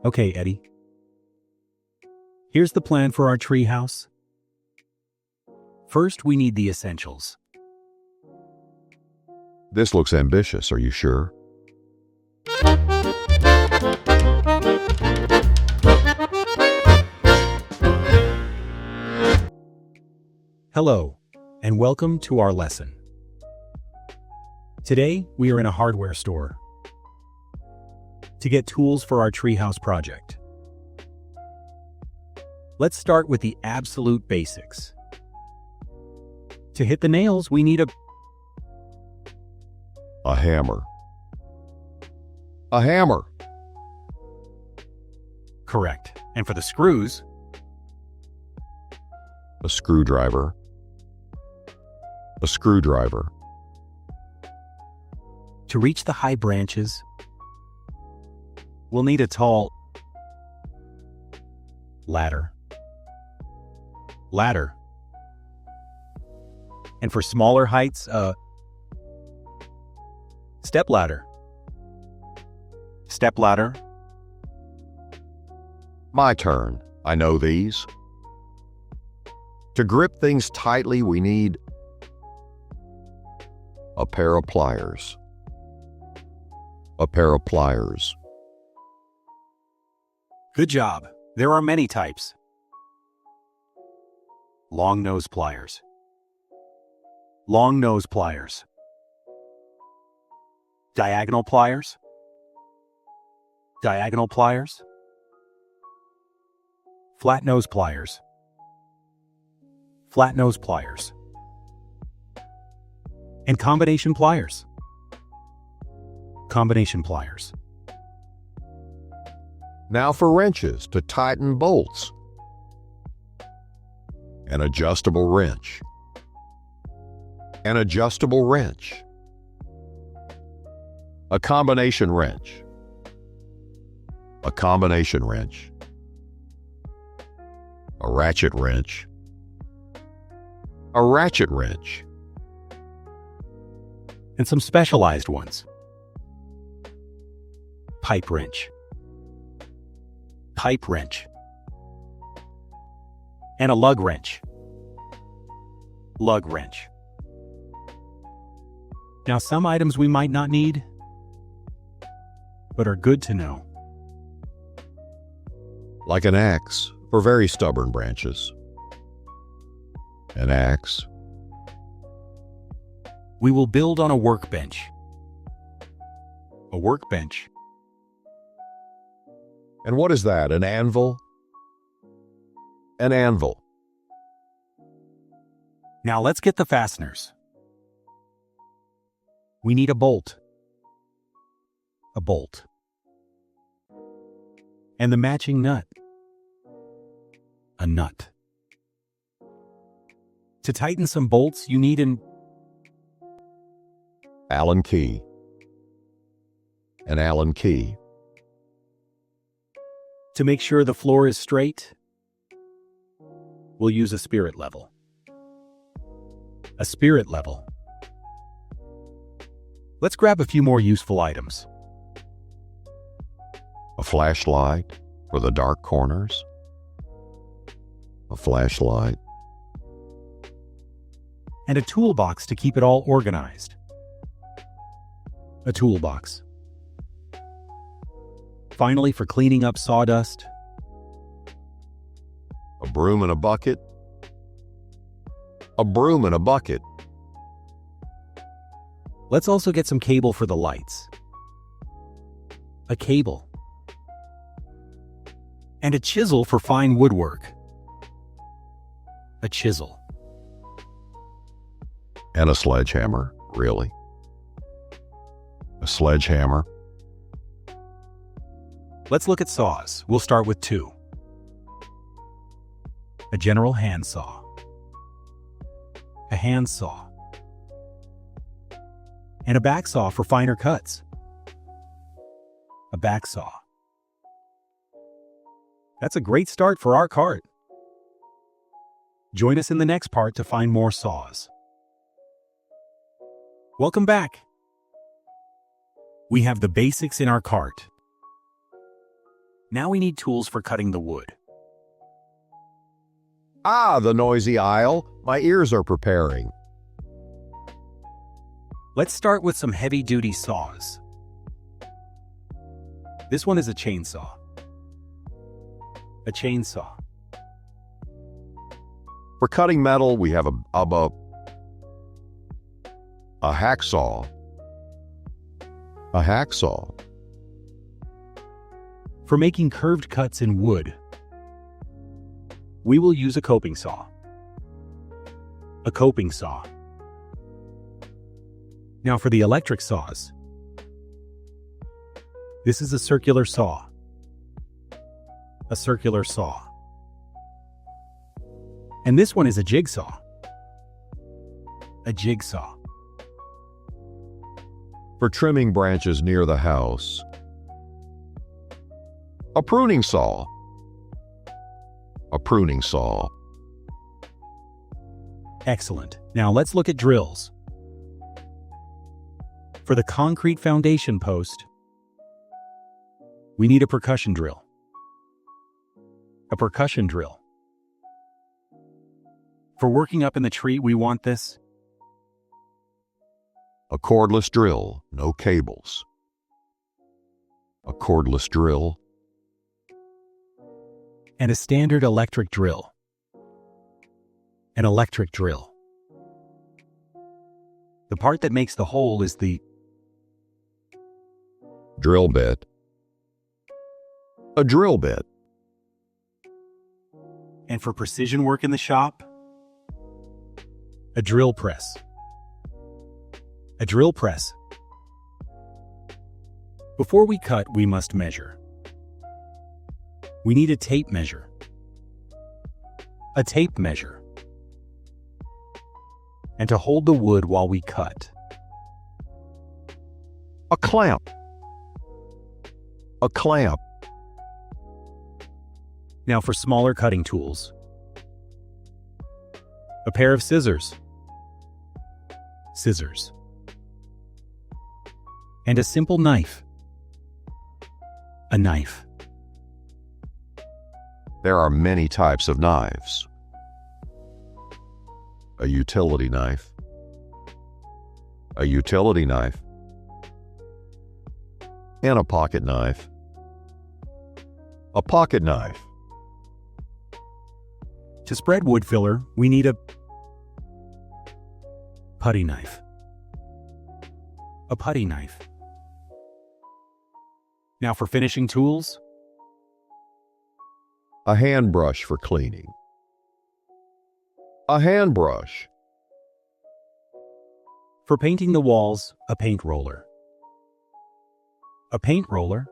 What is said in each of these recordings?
Okay, Eddie. Here's the plan for our treehouse. First, we need the essentials. This looks ambitious, are you sure? Hello, and welcome to our lesson. Today, we are in a hardware store to get tools for our treehouse project. Let's start with the absolute basics. To hit the nails, we need A hammer. A hammer. Correct. And for the screws, A screwdriver. A screwdriver. to reach the high branches, we'll need a tall ladder. And for smaller heights, a step ladder. My turn. I know these. To grip things tightly, we need a pair of pliers. A pair of pliers. Good job. There are many types. Long nose pliers. Diagonal pliers. Flat nose pliers. And combination pliers. Now for wrenches to tighten bolts. An adjustable wrench. A combination wrench. A ratchet wrench. And some specialized ones. Pipe wrench. And a lug wrench. Now, some items we might not need, but are good to know. Like an axe for very stubborn branches. An axe. We will build on a workbench. And what is that? An anvil? Now let's get the fasteners. We need a bolt. And the matching nut. A nut. To tighten some bolts, you need an Allen key. To make sure the floor is straight, we'll use a spirit level. Let's grab a few more useful items. A flashlight for the dark corners. And a toolbox to keep it all organized. Finally, for cleaning up sawdust, A broom and a bucket. let's also get some cable for the lights. A cable. And a chisel for fine woodwork. And a sledgehammer, really. Let's look at saws. We'll start with two. A general handsaw. And a back saw for finer cuts. That's a great start for our cart. Join us in the next part to find more saws. Welcome back. We have the basics in our cart. Now we need tools for cutting the wood. Ah, the noisy aisle. My ears are preparing. Let's start with some heavy-duty saws. This one is a chainsaw. A chainsaw. For cutting metal, we have a hacksaw. A hacksaw. For making curved cuts in wood, we will use a coping saw. A coping saw. Now for the electric saws. This is a circular saw. A circular saw. And this one is a jigsaw. A jigsaw. For trimming branches near the house, a pruning saw. A pruning saw. Excellent. Now let's look at drills. For the concrete foundation post, we need a percussion drill. A percussion drill. For working up in the tree, we want this. A cordless drill, no cables. A cordless drill. And a standard electric drill. An electric drill. The part that makes the hole is the drill bit. A drill bit. And for precision work in the shop, a drill press. A drill press. Before we cut, we must measure. We need a tape measure. A tape measure. And to hold the wood while we cut. A clamp. A clamp. Now for smaller cutting tools. A pair of scissors. Scissors. And a simple knife. A knife. There are many types of knives. A utility knife. A utility knife. And a pocket knife. A pocket knife. To spread wood filler, we need a putty knife. A putty knife. Now for finishing tools, a hand brush for cleaning. A hand brush. For painting the walls, a paint roller. A paint roller.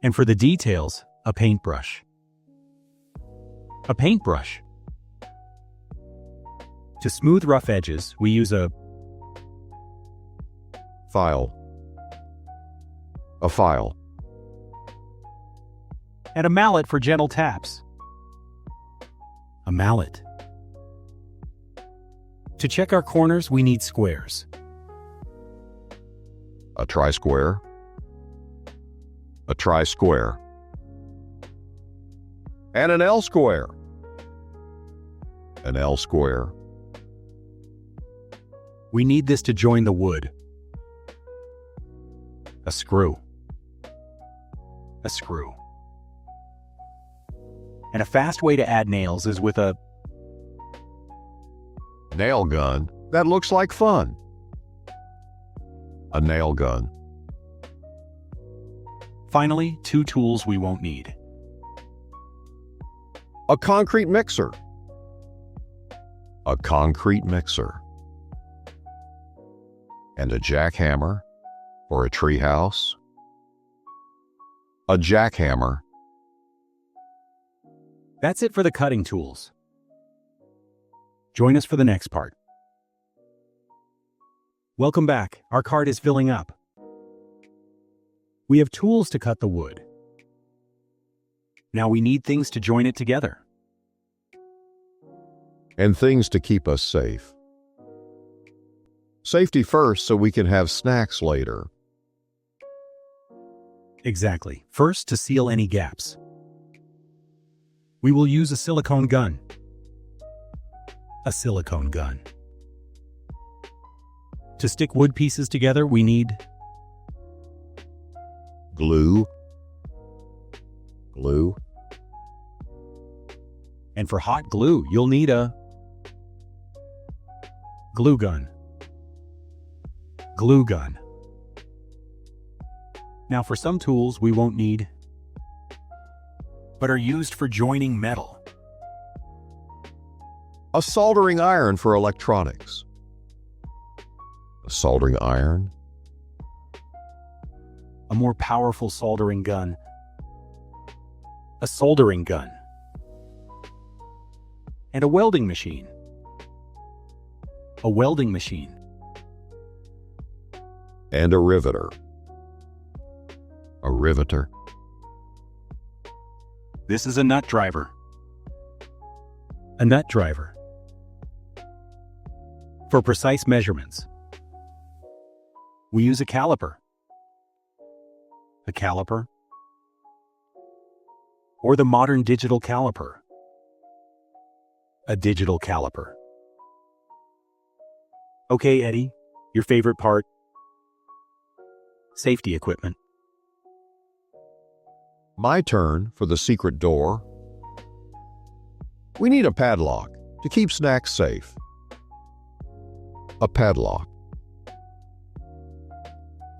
And for the details, a paintbrush. A paintbrush. To smooth rough edges, we use a file. A file. And a mallet for gentle taps. A mallet. To check our corners, we need squares. A tri-square. A tri-square. And an L-square. An L-square. We need this to join the wood. A screw. A screw. And a fast way to add nails is with a nail gun. That looks like fun. A nail gun. Finally, two tools we won't need. A concrete mixer. A concrete mixer. And a jackhammer for a treehouse. A jackhammer. That's it for the cutting tools. Join us for the next part. Welcome back. Our cart is filling up. We have tools to cut the wood. Now we need things to join it together. And things to keep us safe. Safety first so we can have snacks later. Exactly. First, to seal any gaps, we will use a silicone gun. A silicone gun. To stick wood pieces together, we need glue, glue, and for hot glue, you'll need a glue gun. Glue gun. Now for some tools we won't need, but are used for joining metal. a soldering iron for electronics, a soldering iron, A more powerful soldering gun. A soldering gun. And a welding machine. A welding machine. and a riveter, a riveter, This is a nut driver. A nut driver. For precise measurements, we use a caliper. A caliper. Or the modern digital caliper. A digital caliper. Okay, Eddie, your favorite part? Safety equipment. My turn for the secret door. We need a padlock to keep snacks safe. A padlock,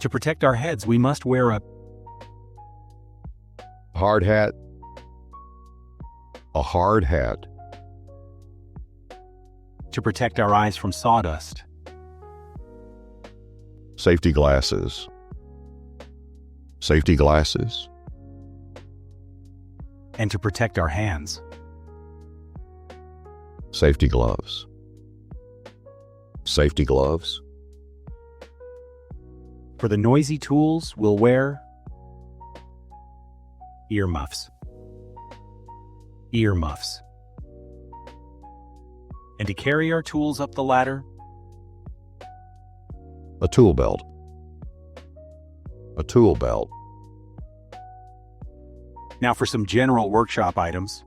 To protect our heads, we must wear a hard hat, a hard hat, to protect our eyes from sawdust. safety glasses, safety glasses, And to protect our hands. safety gloves, safety gloves, For the noisy tools, we'll wear earmuffs. Earmuffs. And to carry our tools up the ladder, a tool belt, a tool belt, now for some general workshop items.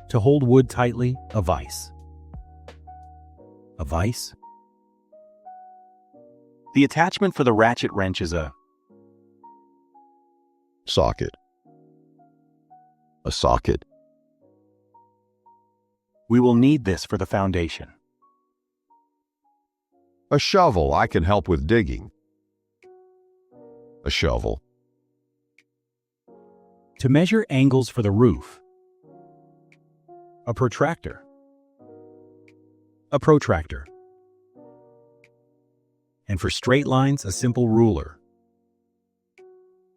To hold wood tightly, a vise. A vise. The attachment for the ratchet wrench is a socket, a socket, We will need this for the foundation. a shovel. I can help with digging. A shovel, To measure angles for the roof, a protractor. A protractor. And for straight lines, a simple ruler.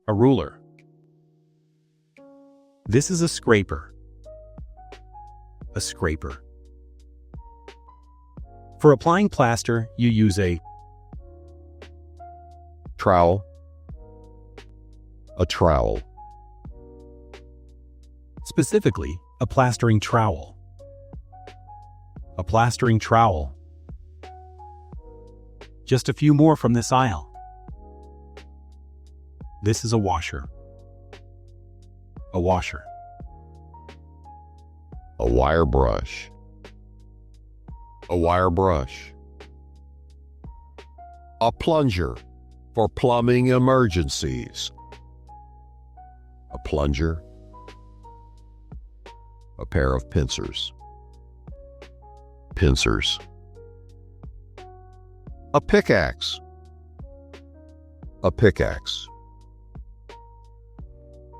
A ruler. This is a scraper. A scraper. For applying plaster, you use a trowel, a trowel, specifically a plastering trowel. A plastering trowel. Just a few more from this aisle. This is a washer. A washer. a wire brush, a wire brush, a plunger for plumbing emergencies, a plunger, a pair of pincers, pincers, a pickaxe, a pickaxe,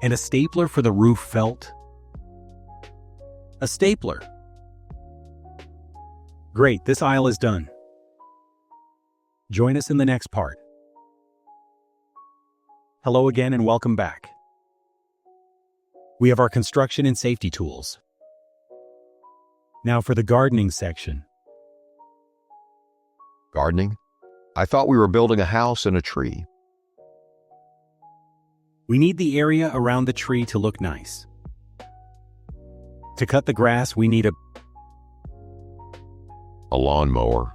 And a stapler for the roof felt. A stapler. Great, this aisle is done. Join us in the next part. Hello again and welcome back. We have our construction and safety tools. Now for the gardening section. gardening. I thought we were building a house in a tree. We need the area around the tree to look nice. To cut the grass, we need A lawnmower,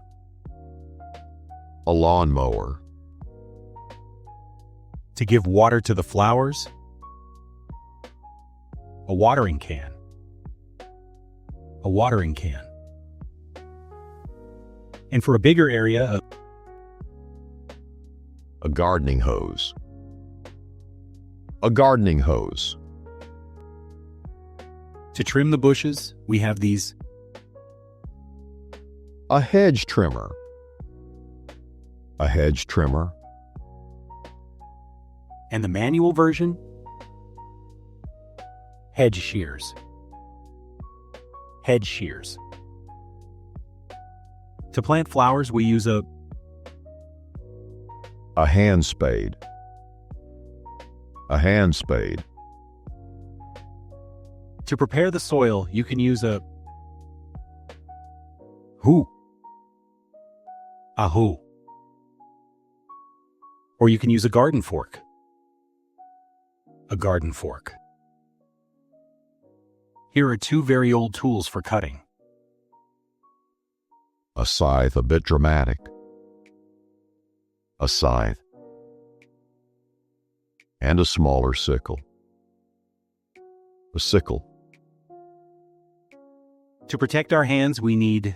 a lawnmower, To give water to the flowers, a watering can. A watering can. And for a bigger area, A gardening hose. A gardening hose. to trim the bushes, we have these. A hedge trimmer. A hedge trimmer. And the manual version, hedge shears. Hedge shears. To plant flowers, we use a hand spade. A hand spade. To prepare the soil, you can use a hoe. A hoe. Or you can use a garden fork. A garden fork. Here are two very old tools for cutting. A scythe, a bit dramatic. A scythe. And a smaller sickle. A sickle. To protect our hands, we need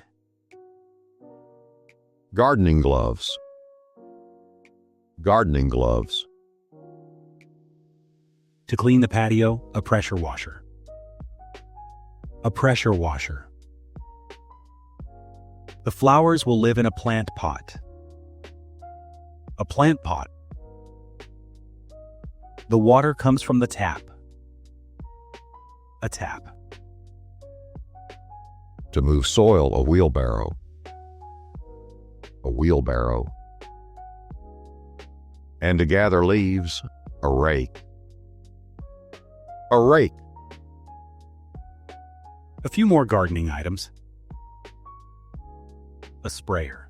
Gardening gloves. Gardening gloves. to clean the patio, a pressure washer. A pressure washer. The flowers will live in a plant pot. A plant pot. The water comes from the tap. A tap. To move soil, a wheelbarrow. A wheelbarrow. And to gather leaves, a rake. A rake. A few more gardening items. A sprayer.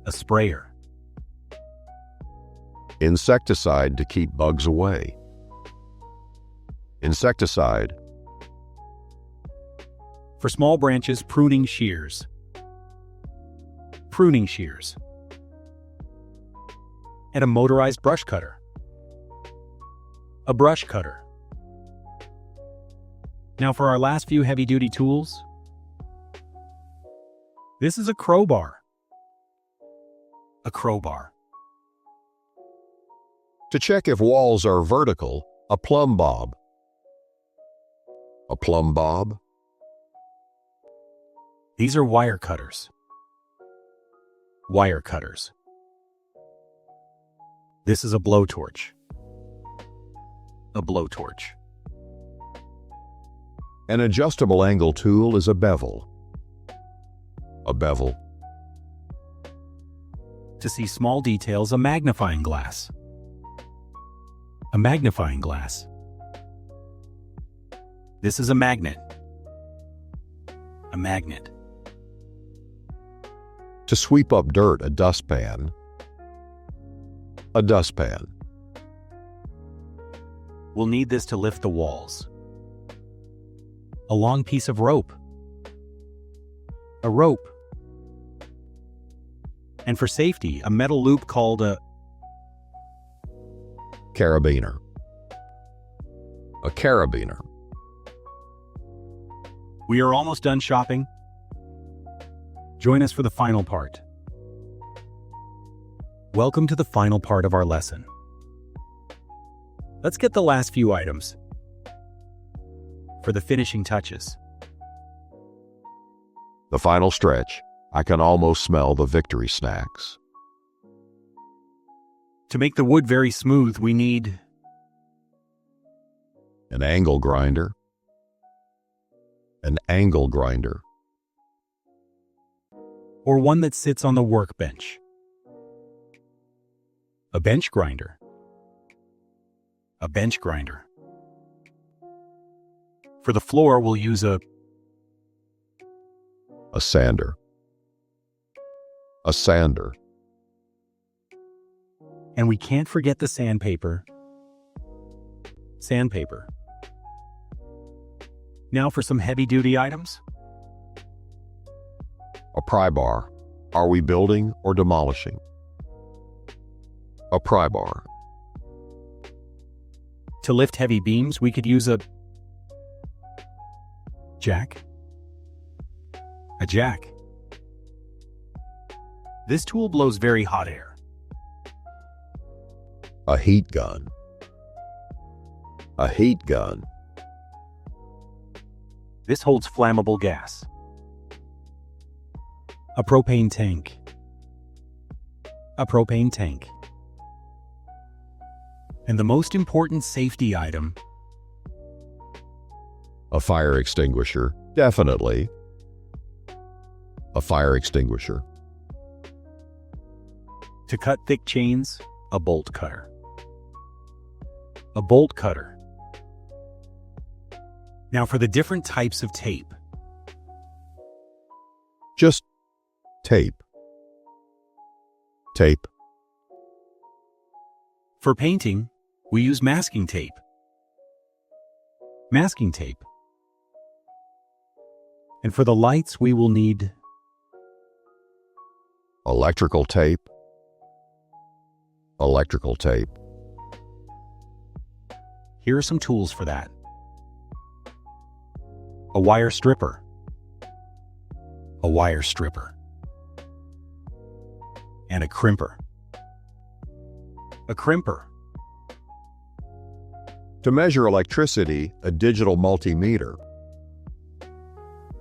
A sprayer. Insecticide to keep bugs away. Insecticide. For small branches, pruning shears. Pruning shears. And a motorized brush cutter. A brush cutter. Now for our last few heavy-duty tools. This is a crowbar. A crowbar. To check if walls are vertical, a plumb bob. A plumb bob. These are wire cutters. Wire cutters. This is a blowtorch. A blowtorch. An adjustable angle tool is a bevel. A bevel. To see small details, a magnifying glass. A magnifying glass. This is a magnet. A magnet. To sweep up dirt, a dustpan. A dustpan. We'll need this to lift the walls. A long piece of rope. A rope. And for safety, a metal loop called a Carabiner. A carabiner. We are almost done shopping. Join us for the final part. Welcome to the final part of our lesson. Let's get the last few items for the finishing touches. The final stretch. I can almost smell the victory snacks. To make the wood very smooth, we need An angle grinder. An angle grinder. or one that sits on the workbench. A bench grinder. A bench grinder. For the floor, we'll use a sander. A sander. and we can't forget the sandpaper. Sandpaper. Now for some heavy-duty items. A pry bar. Are we building or demolishing? A pry bar. To lift heavy beams, we could use a jack. A jack. This tool blows very hot air. A heat gun. A heat gun. This holds flammable gas. A propane tank. A propane tank. And the most important safety item, A fire extinguisher. Definitely. A fire extinguisher. to cut thick chains, a bolt cutter. A bolt cutter. Now for the different types of tape. Just tape. Tape. For painting, we use masking tape. Masking tape. And for the lights, we will need Electrical tape. Electrical tape. Here are some tools for that. A wire stripper. A wire stripper. And a crimper. A crimper. To measure electricity, a digital multimeter.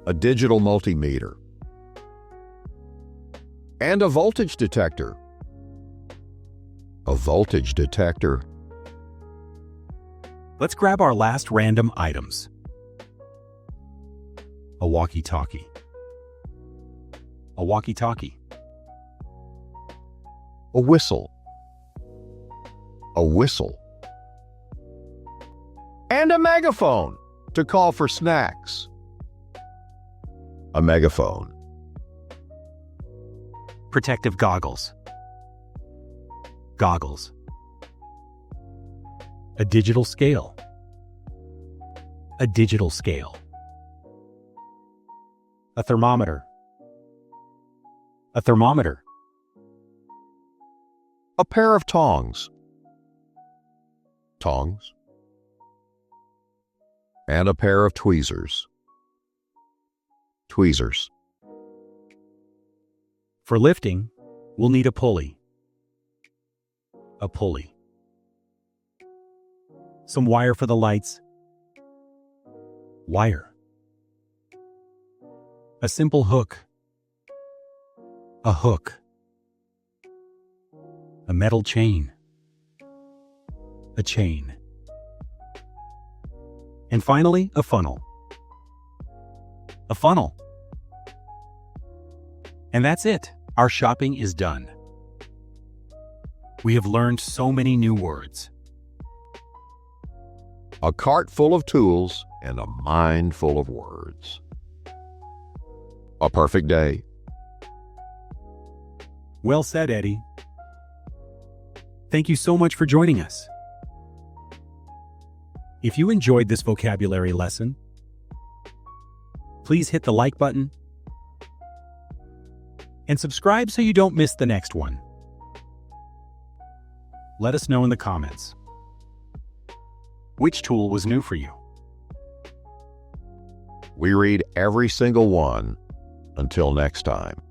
A digital multimeter. And a voltage detector. A voltage detector. Let's grab our last random items. A walkie-talkie. A walkie-talkie. A whistle. A whistle. And a megaphone to call for snacks. A megaphone. Protective goggles. Goggles. A digital scale. A digital scale. A thermometer. A thermometer. A pair of tongs. Tongs. And a pair of tweezers. Tweezers. For lifting, we'll need a pulley. A pulley. Some wire for the lights. Wire. A simple hook. A hook. A metal chain. A chain. And finally, a funnel. A funnel. And that's it. Our shopping is done. We have learned so many new words. A cart full of tools and a mind full of words. A perfect day. Well said, Eddy. Thank you so much for joining us. If you enjoyed this vocabulary lesson, please hit the like button and subscribe so you don't miss the next one. Let us know in the comments. Which tool was new for you? We read every single one. Until next time.